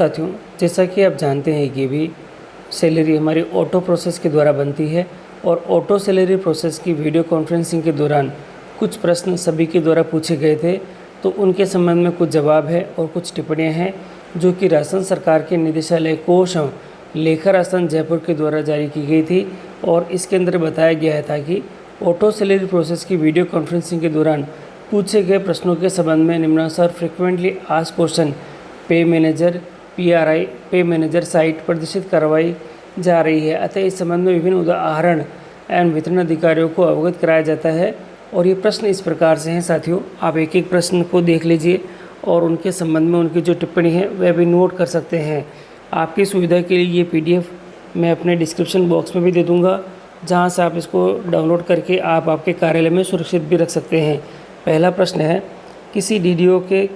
साथियों, जैसा कि आप जानते हैं कि भी सैलरी हमारी ऑटो प्रोसेस के द्वारा बनती है और ऑटो सैलरी प्रोसेस की वीडियो कॉन्फ्रेंसिंग के दौरान कुछ प्रश्न सभी के द्वारा पूछे गए थे, तो उनके संबंध में कुछ जवाब है और कुछ टिप्पणियां हैं जो कि राजस्थान सरकार के निदेशालय कोष लेखा राजस्थान जयपुर के द्वारा जारी की गई थी। और इसके अंदर बताया गया था कि ऑटो सैलरी प्रोसेस की वीडियो कॉन्फ्रेंसिंग के दौरान पूछे गए प्रश्नों के संबंध में निम्नानुसार फ्रिक्वेंटली आस्क्ड क्वेश्चन पे मैनेजर PRI पे मैनेजर साइट प्रदर्शित करवाई जा रही है। अतः इस संबंध में विभिन्न उदाहरण एवं वितरण अधिकारियों को अवगत कराया जाता है। और ये प्रश्न इस प्रकार से हैं साथियों, आप एक एक प्रश्न को देख लीजिए और उनके संबंध में उनकी जो टिप्पणी है वह भी नोट कर सकते हैं। आपकी सुविधा के लिए ये PDF मैं अपने डिस्क्रिप्शन बॉक्स में भी दे दूँगा, जहाँ से आप इसको डाउनलोड करके आप आपके कार्यालय में सुरक्षित भी रख सकते हैं। पहला प्रश्न है, किसी DDO के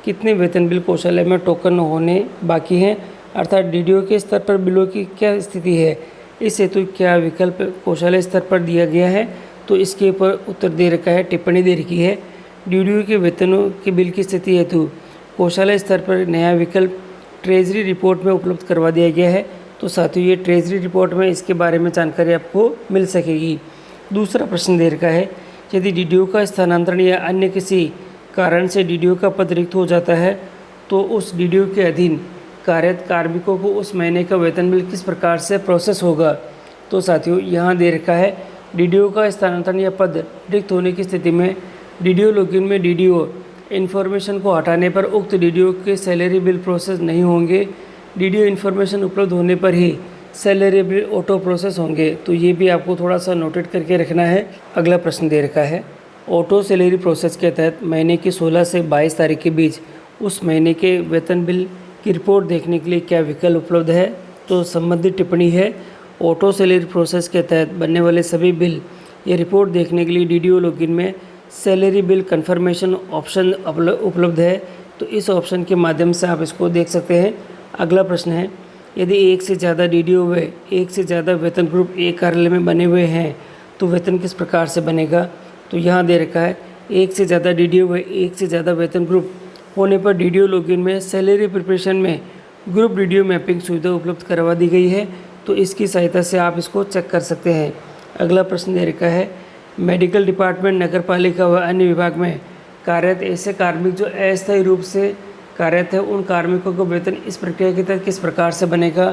कितने वेतन बिल कौशल्य में टोकन होने बाकी हैं, अर्थात DDO के स्तर पर बिलों की क्या स्थिति है, इस हेतु क्या विकल्प कौशल्य स्तर पर दिया गया है। तो इसके ऊपर उत्तर दे रखा है, टिप्पणी दे रखी है, DDO के वेतनों के बिल की स्थिति हेतु कौशल्य स्तर पर नया विकल्प ट्रेजरी रिपोर्ट में उपलब्ध करवा दिया गया है। तो साथियों, ये ट्रेजरी रिपोर्ट में इसके बारे में जानकारी आपको मिल सकेगी। दूसरा प्रश्न दे रखा है, यदि DDO का स्थानांतरण या अन्य किसी कारण से DDO का पद रिक्त हो जाता है तो उस DDO के अधीन कार्यरत कार्मिकों को उस महीने का वेतन बिल किस प्रकार से प्रोसेस होगा। तो साथियों, यहाँ दे रखा है, DDO का स्थानांतरण या पद रिक्त होने की स्थिति में DDO लॉगिन में DDO इन्फॉर्मेशन को हटाने पर उक्त DDO के सैलरी बिल प्रोसेस नहीं होंगे। DDO इन्फॉर्मेशन उपलब्ध होने पर ही सैलरी बिल ऑटो प्रोसेस होंगे। तो ये भी आपको थोड़ा सा नोटेट करके रखना है। अगला प्रश्न दे रखा है, ऑटो सैलरी प्रोसेस के तहत महीने की 16 से 22 तारीख के बीच उस महीने के वेतन बिल की रिपोर्ट देखने के लिए क्या विकल्प उपलब्ध है। तो संबंधित टिप्पणी है, ऑटो सैलरी प्रोसेस के तहत बनने वाले सभी बिल ये रिपोर्ट देखने के लिए DDO लॉगिन में सैलरी बिल कन्फर्मेशन ऑप्शन उपलब्ध है। तो इस ऑप्शन के माध्यम से आप इसको देख सकते हैं। अगला प्रश्न है, यदि एक से ज़्यादा DDO व एक से ज़्यादा वेतन ग्रुप एक कार्यालय में बने हुए हैं तो वेतन किस प्रकार से बनेगा। तो यहाँ दे रखा है, एक से ज़्यादा DDO व एक से ज़्यादा वेतन ग्रुप होने पर DDO लॉगिन में सैलरी प्रिपरेशन में ग्रुप DDO मैपिंग सुविधा उपलब्ध करवा दी गई है। तो इसकी सहायता से आप इसको चेक कर सकते हैं। अगला प्रश्न दे रखा है, मेडिकल डिपार्टमेंट, नगर पालिका व अन्य विभाग में कार्यरत ऐसे कार्मिक जो अस्थायी रूप से कार्यरत है, उन कार्मिकों को वेतन इस प्रक्रिया के तहत किस प्रकार से बनेगा।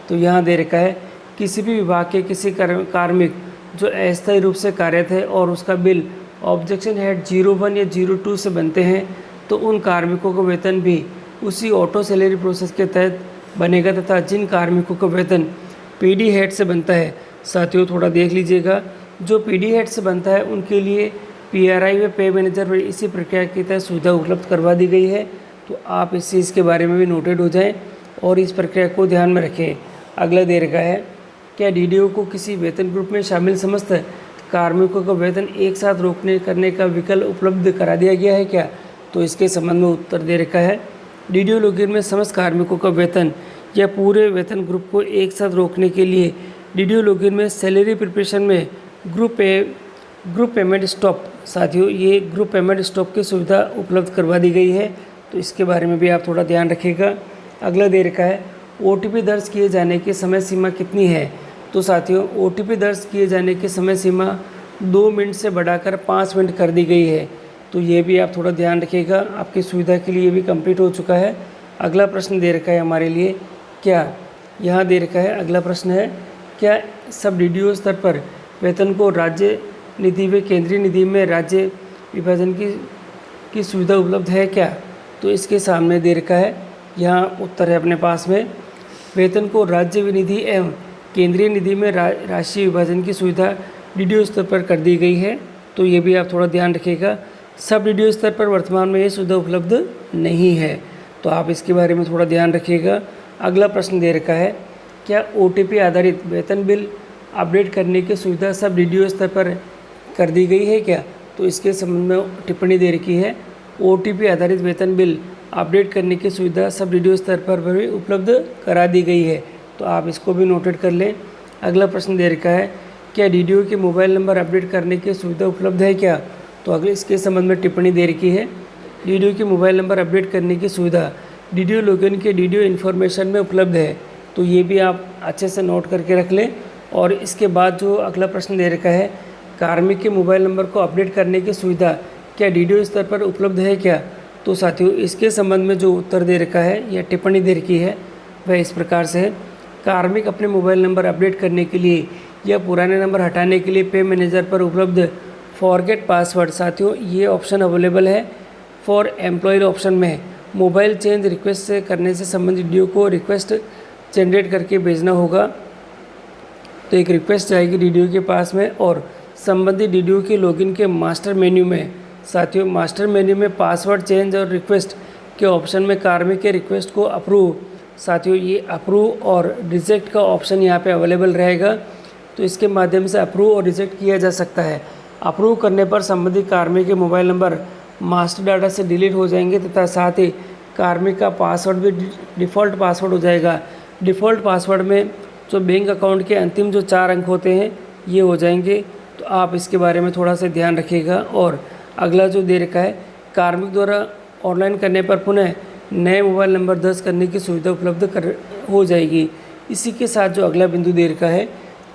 तो यहाँ दे रखा है, किसी भी विभाग के किसी कार्मिक जो अस्थायी रूप से कार्यरत है और उसका बिल ऑब्जेक्शन हेड 01 या 02 से बनते हैं तो उन कार्मिकों को वेतन भी उसी ऑटो सैलरी प्रोसेस के तहत बनेगा। तथा जिन कार्मिकों को वेतन PD हेड से बनता है, साथियों थोड़ा देख लीजिएगा, जो PD हेड से बनता है उनके लिए PRI व पे मैनेजर पर इसी प्रक्रिया के तहत सुविधा उपलब्ध करवा दी गई है। तो आप इस चीज़ के बारे में भी नोटेड हो जाएं और इस प्रक्रिया को ध्यान में रखें। अगला दे रखा है, क्या DDO को किसी वेतन ग्रुप में शामिल समस्त कार्मिकों का वेतन एक साथ रोकने करने का विकल्प उपलब्ध करा दिया गया है क्या। तो इसके संबंध में उत्तर दे रखा है, DDO लॉगिन में समस्त कार्मिकों का वेतन या पूरे वेतन ग्रुप को एक साथ रोकने के लिए DDO लॉगिन में सैलरी प्रिपरेशन में ग्रुप पेमेंट स्टॉप, साथियों ये ग्रुप पेमेंट स्टॉप की सुविधा उपलब्ध करवा दी गई है। तो इसके बारे में भी आप थोड़ा ध्यान रखिएगा। अगला दे रखा है, OTP दर्ज किए जाने की समय सीमा कितनी है। तो साथियों, OTP दर्ज किए जाने की समय सीमा 2 मिनट से बढ़ाकर 5 मिनट कर दी गई है। तो ये भी आप थोड़ा ध्यान रखिएगा, आपकी सुविधा के लिए भी कंप्लीट हो चुका है। अगला प्रश्न दे रखा है हमारे लिए, क्या यहाँ दे रखा है, अगला प्रश्न है, क्या सब DDO स्तर पर वेतन को राज्य निधि व केंद्रीय निधि में राज्य विभाजन की सुविधा उपलब्ध है क्या। तो इसके सामने दे रखा है, यहाँ उत्तर है अपने पास में, वेतन को राज्य निधि एवं केंद्रीय निधि में राशि विभाजन की सुविधा DDO स्तर पर कर दी गई है। तो ये भी आप थोड़ा ध्यान रखिएगा, सब DDO स्तर पर वर्तमान में ये सुविधा उपलब्ध नहीं है। तो आप इसके बारे में थोड़ा ध्यान रखिएगा। अगला प्रश्न दे रखा है, क्या OTP आधारित वेतन बिल अपडेट करने की सुविधा सब DDO स्तर पर कर दी गई है क्या। तो इसके संबंध में टिप्पणी दे रखी है, OTP आधारित वेतन बिल अपडेट करने की सुविधा सब DDO स्तर पर भी उपलब्ध करा दी गई है। तो आप इसको भी नोटेड कर लें। अगला प्रश्न दे रखा है, क्या DDO के मोबाइल नंबर अपडेट करने की सुविधा उपलब्ध है क्या। तो अगले इसके संबंध में टिप्पणी दे रखी है, DDO के मोबाइल नंबर अपडेट करने की सुविधा डीडीओ लॉगिन के डीडीओ इन्फॉर्मेशन में उपलब्ध है। तो ये भी आप अच्छे से नोट करके रख लें। और इसके बाद जो अगला प्रश्न दे रखा है, कार्मिक के मोबाइल नंबर को अपडेट करने की सुविधा क्या डीडीओ स्तर पर उपलब्ध है क्या? तो साथियों, इसके संबंध में जो उत्तर दे रखा है या टिप्पणी दे रखी है वह इस प्रकार से है। कार्मिक अपने मोबाइल नंबर अपडेट करने के लिए या पुराने नंबर हटाने के लिए पे मैनेजर पर उपलब्ध फॉरगेट पासवर्ड, साथियों ये ऑप्शन अवेलेबल है फॉर एम्प्लॉयड ऑप्शन में। मोबाइल चेंज रिक्वेस्ट से करने से संबंधित डीडीओ को रिक्वेस्ट जनरेट करके भेजना होगा। तो एक रिक्वेस्ट जाएगी डीडीओ के पास में और संबंधित डीडीओ के लॉगिन के मास्टर मेन्यू में, साथियों मास्टर मेन्यू में पासवर्ड चेंज और रिक्वेस्ट के ऑप्शन में कार्मिक के रिक्वेस्ट को अप्रूव, साथियों ये अप्रूव और रिजेक्ट का ऑप्शन यहाँ पे अवेलेबल रहेगा। तो इसके माध्यम से अप्रूव और रिजेक्ट किया जा सकता है। अप्रूव करने पर संबंधित कार्मिक के मोबाइल नंबर मास्टर डाटा से डिलीट हो जाएंगे तथा साथ ही कार्मिक का पासवर्ड भी डिफ़ॉल्ट पासवर्ड हो जाएगा। डिफ़ॉल्ट पासवर्ड में जो बैंक अकाउंट के अंतिम जो 4 अंक होते हैं ये हो जाएंगे। तो आप इसके बारे में थोड़ा सा ध्यान रखिएगा। और अगला जो दे रखा है, कार्मिक द्वारा ऑनलाइन करने पर पुनः नए मोबाइल नंबर दर्ज करने की सुविधा उपलब्ध हो जाएगी। इसी के साथ जो अगला बिंदु दे रखा है,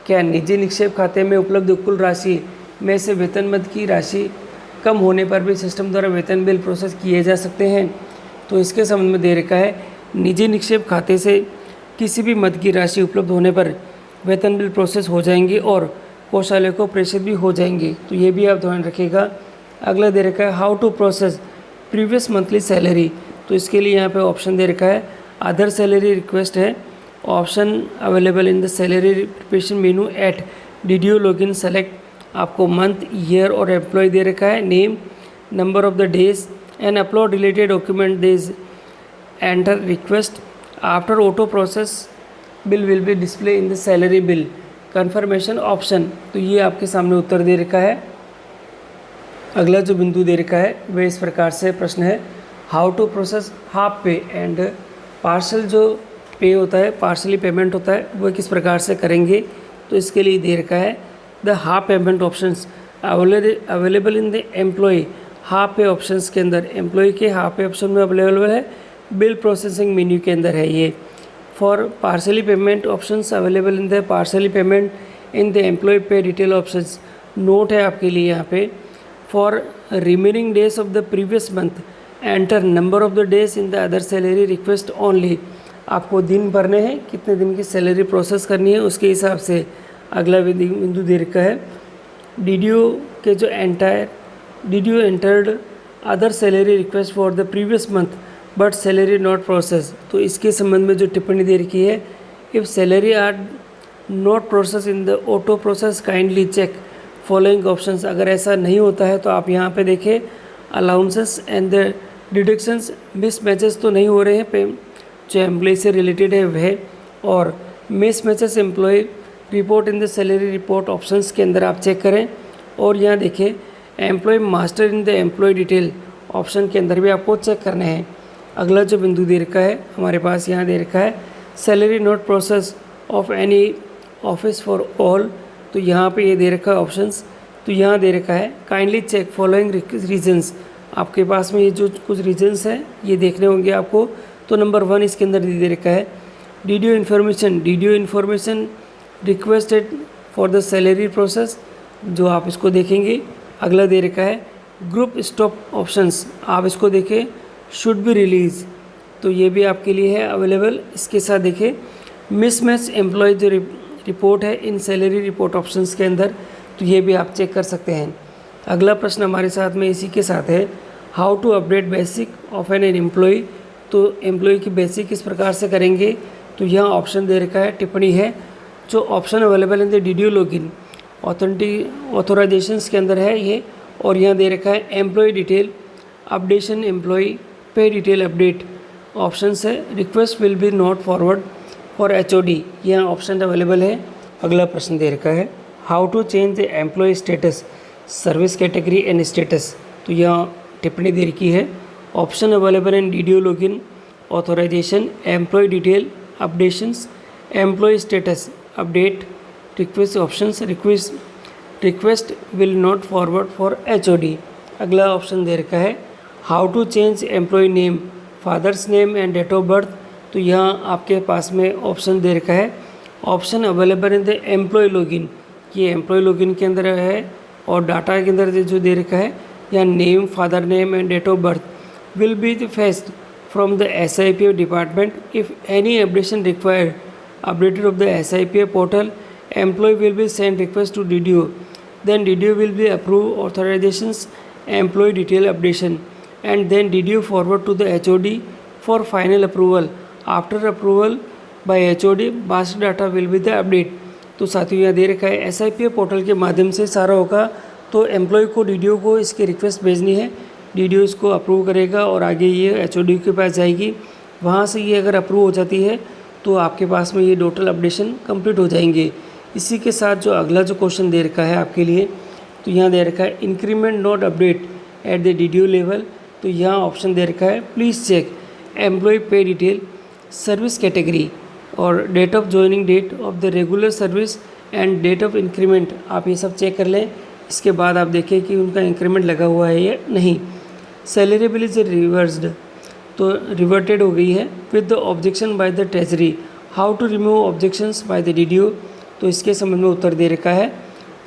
क्या निजी निक्षेप खाते में उपलब्ध कुल राशि में से वेतन मद की राशि कम होने पर भी सिस्टम द्वारा वेतन बिल प्रोसेस किए जा सकते हैं? तो इसके संबंध में दे रखा है, निजी निक्षेप खाते से किसी भी मद की राशि उपलब्ध होने पर वेतन बिल प्रोसेस हो जाएंगे और कोषालय को प्रेषित भी हो जाएंगे। तो ये भी आप ध्यान रखिएगा। अगला दे रखा है, how to process previous monthly salary. तो इसके लिए यहाँ पे ऑप्शन दे रखा है, अदर सैलरी रिक्वेस्ट है, option available in the salary preparation menu at DDO login select. आपको मंथ, ईयर और एम्प्लॉय दे रखा है, name, number of the days and upload related document days, enter request after auto process bill will be display in the salary bill confirmation option. तो ये आपके सामने उत्तर दे रखा है। अगला जो बिंदु दे रखा है वह इस प्रकार से प्रश्न है, हाउ टू प्रोसेस हाफ पे एंड पार्शल जो पे होता है, पार्शली पेमेंट होता है, वह किस प्रकार से करेंगे? तो इसके लिए दे रखा है, the half payment options available in the employee half pay options के अंदर, एम्प्लॉय के हाफ पे ऑप्शन में अवेलेबल है, बिल प्रोसेसिंग मेन्यू के अंदर है ये। For partially payment options available in the partially payment in the employee pay detail options. Note है आपके लिए यहाँ पे, for remaining days of the previous month enter number of the days in the other salary request only. आपको दिन भरने हैं, कितने दिन की सैलरी प्रोसेस करनी है उसके हिसाब से। अगला बिंदु दे रखा है, डीडीओ के जो DDO entered other salary request for the previous month but salary not process. तो इसके संबंध में जो टिप्पणी दे रखी है, if salary are not process in the auto process kindly check following options. अगर ऐसा नहीं होता है तो आप यहाँ पे देखें, allowances and the deductions miss matches तो नहीं हो रहे हैं पे जो एम्प्लॉय से रिलेटेड है वह, और mismatches employee report in the salary report options के अंदर आप चेक करें। और यहाँ देखें, employee master in the employee detail option के अंदर भी आपको चेक करने हैं। अगला जो बिंदु दे रखा है हमारे पास, यहाँ दे रखा है, salary not process of any office for all. तो यहाँ पे ये दे रखा है ऑप्शंस। तो यहाँ दे रखा है, काइंडली चेक फॉलोइंग रीजंस। आपके पास में ये जो कुछ रीजंस हैं ये देखने होंगे आपको। तो नंबर 1 इसके अंदर दे रखा है, DDO information requested for the salary process, जो आप इसको देखेंगे। अगला दे रखा है, ग्रुप स्टॉप ऑप्शंस, आप इसको देखें, शुड बी रिलीज। तो ये भी आपके लिए है अवेलेबल। इसके साथ देखें, मिसमैच एम्प्लॉय जो रिपोर्ट है इन सैलरी रिपोर्ट ऑप्शंस के अंदर, तो ये भी आप चेक कर सकते हैं। अगला प्रश्न हमारे साथ में इसी के साथ है, how to update basic of an employee. तो एम्प्लॉय की बेसिक किस प्रकार से करेंगे? तो यहाँ ऑप्शन दे रखा है, टिप्पणी है, जो option available in the DDO login authorisations के अंदर है ये। और यहाँ दे रखा है, employee detail updation, employee pay detail update option है, request will be not forward for HOD, यहाँ ऑप्शन अवेलेबल है। अगला प्रश्न दे रखा है, how to change the employee status service category and status. तो यहाँ टिप्पणी दे रखी है, option available in DDO login authorisation, employee detail updations, employ status update, request options, request will not forward for HOD. अगला ऑप्शन दे रखा है, how to change employee name father's name and date of birth, तो यहाँ आपके पास में option दे रखा है, option available in the employee login, ये एम्प्लॉय लॉगिन के अंदर है। और डाटा के अंदर जो दे रखा है यहाँ name, father name and date of birth will be fetched from the SIPF department. If any updation required updated of the SIPF portal, employee will be send request to DDO, then DDO will be approve authorizations employee detail updation, and then DDO forward to the HOD for final approval. After approval by HOD, master data will be the update। तो साथियों यहाँ दे रखा है SIPF portal के माध्यम से सारा होगा। तो एम्प्लॉय को DDO को इसकी रिक्वेस्ट भेजनी है, DDO इसको अप्रूव करेगा और आगे ये HOD के पास जाएगी। वहाँ से ये अगर अप्रूव हो जाती है तो आपके पास में ये टोटल अपडेशन कंप्लीट हो जाएंगे। इसी के साथ जो अगला जो क्वेश्चन दे रखा है आपके लिए, तो यहाँ दे रखा है increment not update at the DDO level. तो यहाँ ऑप्शन दे रखा है please check employee pay detail, service category और date of joining date of the regular service and date of increment. आप ये सब चेक कर लें, इसके बाद आप देखें कि उनका इंक्रीमेंट लगा हुआ है या नहीं। सैलरी बिल इज रिवर्स्ड, तो रिवर्टेड हो गई है with the objection by the treasury. How to remove objections by the DDO, तो इसके संबंध में उत्तर दे रखा है।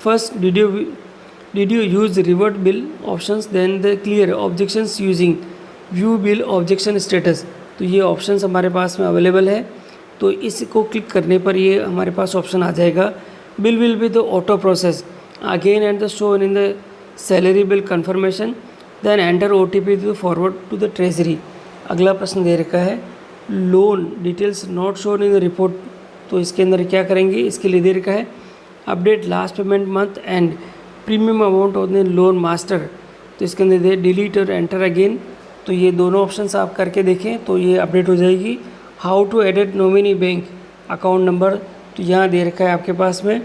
First DDO use revert bill options, then the clear objections using view bill objection status. तो ये ऑप्शंस हमारे पास में अवेलेबल है, तो इसको क्लिक करने पर ये हमारे पास ऑप्शन आ जाएगा। Bill will be the auto process again and the show in the salary bill confirmation, then enter OTP to forward to the treasury. अगला प्रश्न दे रखा है loan details not shown in the report, तो इसके अंदर क्या करेंगे, इसके लिए दे रखा है update last payment month and premium amount of the loan master. तो इसके अंदर दे डिलीट और एंटर अगेन। तो ये दोनों ऑप्शंस आप करके देखें तो ये अपडेट हो जाएगी। How to edit nominee bank account number, तो यहाँ दे रखा है आपके पास में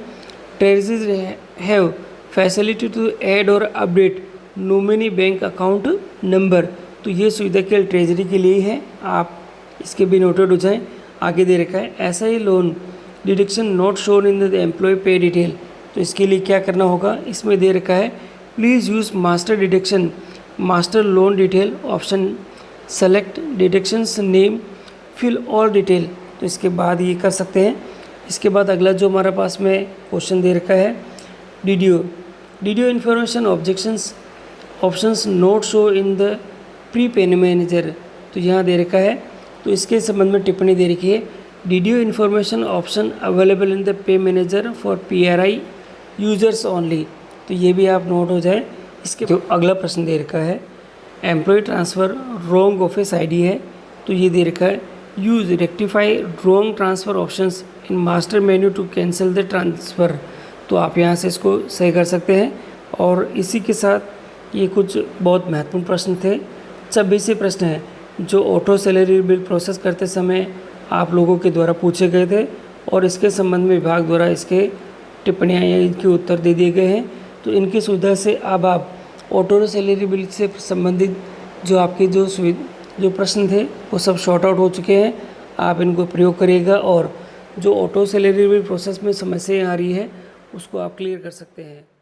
treasury have facility to add और update nominee bank account number. तो ये सुविधा केवल ट्रेजरी के लिए है, आप इसके भी नोटेड हो जाएं। आगे दे रखा है ऐसा ही loan deduction not shown in the employee pay detail, तो इसके लिए क्या करना होगा, इसमें दे रखा है please use master deduction master loan detail option, select deductions name, fill all detail. तो इसके बाद ये कर सकते हैं। इसके बाद अगला जो हमारे पास में क्वेश्चन दे रखा है DDO information options note show in the pre पे मैनेजर, तो यहाँ दे रखा है। तो इसके संबंध में टिप्पणी दे रखी है DDO information option available in the pay manager for PRI users only, तो ये भी आप नोट हो जाए। इसके जो अगला प्रश्न दे रखा है employee transfer wrong office ID है, तो ये दे रखा है use rectify wrong transfer options in master menu to cancel the transfer, तो आप यहाँ से इसको सही कर सकते हैं। और इसी के साथ ये कुछ बहुत महत्वपूर्ण प्रश्न थे, 26 प्रश्न हैं जो ऑटो सैलरी बिल प्रोसेस करते समय आप लोगों के द्वारा पूछे गए थे और इसके संबंध में विभाग द्वारा इसके टिप्पणियाँ या इनके उत्तर दे दिए गए हैं। तो इनकी सुविधा से अब आप ऑटो सैलरी बिल से संबंधित जो आपके जो प्रश्न थे वो सब शॉर्ट आउट हो चुके हैं। आप इनको प्रयोग करिएगा और जो ऑटो सैलरी बिल प्रोसेस में समस्याएँ आ रही है उसको आप क्लियर कर सकते हैं।